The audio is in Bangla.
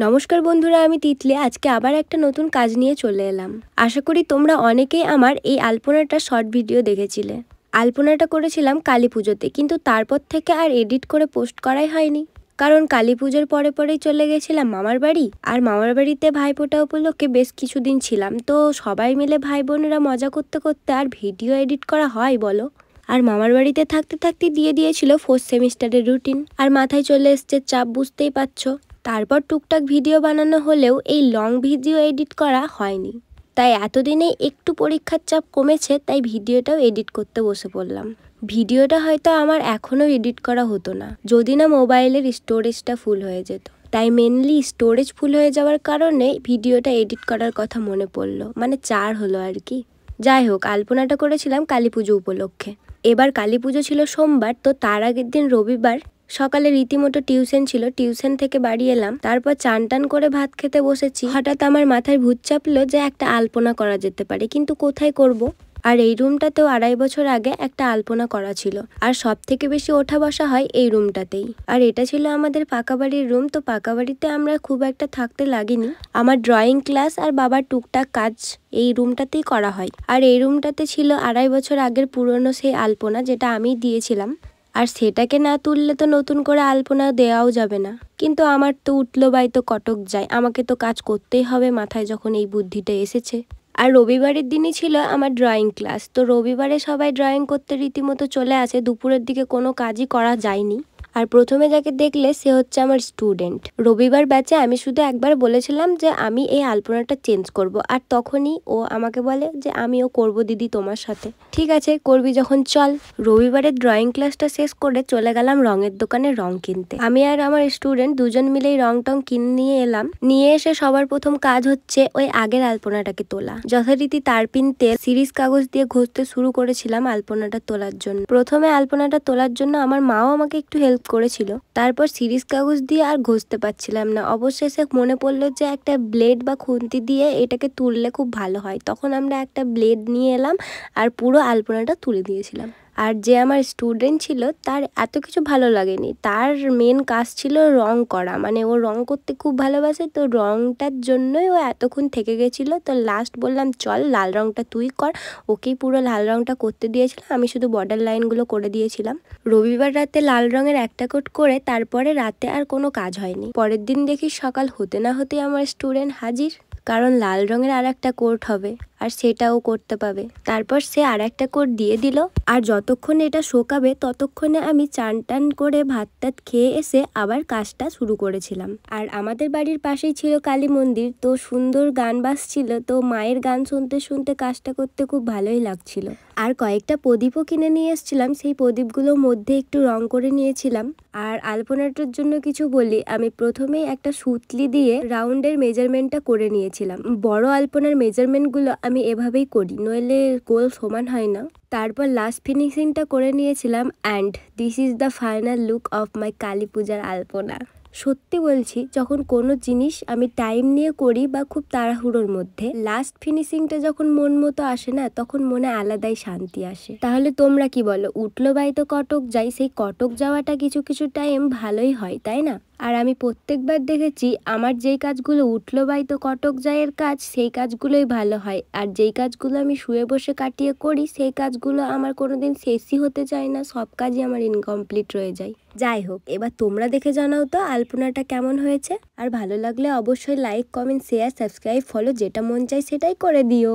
নমস্কার বন্ধুরা, আমি তিতলি। আজকে আবার একটা নতুন কাজ নিয়ে চলে এলাম। আশা করি তোমরা অনেকেই আমার এই আলপনাটা শর্ট ভিডিও দেখেছিলে। আলপনাটা করেছিলাম কালী পুজোতে, কিন্তু তারপর থেকে আর এডিট করে পোস্ট করাই হয়নি। কারণ কালী পুজোর পরে পরেই চলে গেছিলাম মামার বাড়ি, আর মামার বাড়িতে ভাইফোঁটা উপলক্ষে বেশ কিছুদিন ছিলাম। তো সবাই মিলে ভাই বোনেরা মজা করতে করতে আর ভিডিও এডিট করা হয় বলো। আর মামার বাড়িতে থাকতে থাকতে দিয়ে দিয়েছিল 4th সেমিস্টারের রুটিন, আর মাথায় চলে এসছে চাপ, বুঝতেই পারছো। তারপর টুকটাক ভিডিও বানানো হলেও এই লং ভিডিও এডিট করা হয়নি। তাই এতদিনে একটু পরীক্ষার চাপ কমেছে, তাই ভিডিওটাও এডিট করতে বসে পড়লাম। ভিডিওটা হয়তো আমার এখনও এডিট করা হতো না, যদি না মোবাইলের স্টোরেজটা ফুল হয়ে যেত। তাই মেনলি স্টোরেজ ফুল হয়ে যাওয়ার কারণে ভিডিওটা এডিট করার কথা মনে পড়লো, মানে 4 হলো আর কি। যাই হোক, আলপনাটা করেছিলাম কালী পুজো উপলক্ষে। এবার কালী পুজো ছিল সোমবার, তো তার আগের দিন রবিবার সকালে রীতিমতো টিউশন ছিল। টিউশন থেকে বাড়ি এলাম, তারপর চান টান করে ভাত খেতে বসেছি। হঠাৎ আমার মাথায় ভূত চাপলো যে একটা আলপনা করা যেতে পারে, কিন্তু কোথায় করব। আর এই রুমটাতেও 2.5 বছর আগে একটা আলপনা করা ছিল, আর সব থেকে বেশি ওঠা বসা হয় এই রুমটাতেই। আর এটা ছিল আমাদের পাকা বাড়ির রুম। তো পাকা বাড়িতে আমরা খুব একটা থাকতে লাগিনি। আমার ড্রয়িং ক্লাস আর বাবার টুকটাক কাজ এই রুমটাতেই করা হয়। আর এই রুমটাতে ছিল 2.5 বছর আগের পুরনো সেই আলপনা, যেটা আমি দিয়েছিলাম। আর সেটাকে না তুললে তো নতুন করে আলপনা দেওয়াও যাবে না। কিন্তু আমার তো উঠলো বাই তো কটক যায়, আমাকে তো কাজ করতেই হবে মাথায় যখন এই বুদ্ধিটা এসেছে। আর রবিবারের দিনই ছিল আমার ড্রয়িং ক্লাস। তো রবিবারে সবাই ড্রয়িং করতে রীতিমতো চলে আসে। দুপুরের দিকে কোনো কাজই করা যায়নি। আর প্রথমে যাকে দেখলে সে হচ্ছে আমার স্টুডেন্ট। রবিবার ব্যাচে আমি শুধু একবার বলেছিলাম যে আমি এই আলপনাটা চেঞ্জ করব, আর তখনই ও আমাকে বলে যে আমিও করব দিদি তোমার সাথে। ঠিক আছে, করবি যখন চল। রবিবারের ড্রয়িং ক্লাসটা শেষ করে চলে গেলাম রঙের দোকানে রং কিনতে। আমি আর আমার স্টুডেন্ট দুজন মিলেই রং টং কিনে নিয়ে এলাম। নিয়ে এসে সবার প্রথম কাজ হচ্ছে ওই আগের আলপনাটাকে তোলা। যথারীতি তারপিন তেল সিরিজ কাগজ দিয়ে ঘষতে শুরু করেছিলাম আলপনাটা তোলার জন্য। প্রথমে আলপনাটা তোলার জন্য আমার মাও আমাকে একটু হেল্প করেছিল। তারপর সিরিজ কাগজ দিয়ে আর ঘষতে পারছিলাম না। অবশেষে মনে পড়লো যে একটা ব্লেড বা খুন্তি দিয়ে এটাকে তুললে খুব ভালো হয়। তখন আমরা একটা ব্লেড নিয়ে এলাম আর পুরো আলপনাটা তুলে দিয়েছিলাম। আর যে আমার স্টুডেন্ট ছিল তার এত কিছু ভালো লাগেনি। তার মেন কাজ ছিল রং করা, মানে ও রং করতে খুব ভালোবাসে। তো রংটার জন্যই ও এতক্ষণ থেকে গেছিলো। তো লাস্ট বললাম চল লাল রংটা তুই কর। ওকেই পুরো লাল রংটা করতে দিয়েছিলাম, আমি শুধু বর্ডার লাইনগুলো করে দিয়েছিলাম। রবিবার রাতে লাল রঙের একটা কোট করে তারপরে রাতে আর কোনো কাজ হয়নি। পরের দিন দেখি সকাল হতে না হতেই আমার স্টুডেন্ট হাজির, কারণ লাল রঙের আর একটা কোট হবে আর সেটাও করতে পাবে। তারপর সে আর একটা কোট দিয়ে দিল। আর যতক্ষণ এটা শোকাবে ততক্ষণে আমি চান টান করে ভাত টাত খেয়ে এসে আবার কাজটা শুরু করেছিলাম। আর আমাদের বাড়ির পাশেই ছিল কালী মন্দির, তো সুন্দর গান বাজছিল। তো মায়ের গান শুনতে শুনতে কাজটা করতে খুব ভালোই লাগছিল। আর কয়েকটা প্রদীপও কিনে নিয়ে এসেছিলাম, সেই প্রদীপগুলোর মধ্যে একটু রং করে নিয়েছিলাম। আর আলপনাটার জন্য কিছু বলি, আমি প্রথমেই একটা সুতলি দিয়ে রাউন্ডের মেজারমেন্টটা করে নিয়েছিলাম। বড় আলপনার মেজারমেন্টগুলো আমি এভাবেই করি, নইলে গোল সমান হয় না। তারপর লাস্ট ফিনিশিংটা করে নিয়েছিলাম। And this is the final look of my Kali পূজার আলপনা। সত্যি বলছি, যখন কোনো জিনিস আমি টাইম নিয়ে করি বা খুব তাড়াহুড়োর মধ্যে, লাস্ট ফিনিশিংটা যখন মন মতো আসে না, তখন মনে আলাদাই শান্তি আসে। তাহলে তোমরা কি বলো? উঠলো বাই তো কটক যাই, সেই কটক যাওয়াটা কিছু কিছু টাইম ভালোই হয়, তাই না? আর আমি প্রত্যেকবার দেখেছি আমার যেই কাজগুলো উঠলো বাই তো কটক যাইয়ের কাজ, সেই কাজগুলোই ভালো হয়। আর যেই কাজগুলো আমি শুয়ে বসে কাটিয়ে করি, সেই কাজগুলো আমার কোনোদিন শেষই হতে চায় না, সব কাজই আমার ইনকমপ্লিট রয়ে যায়। যাই হোক, এবার তোমরা দেখে জানাও তো আলপনাটা কেমন হয়েছে। আর ভালো লাগলে অবশ্যই like, comment, share, subscribe, follow, যেটা মন চাই সেটাই করে দিও।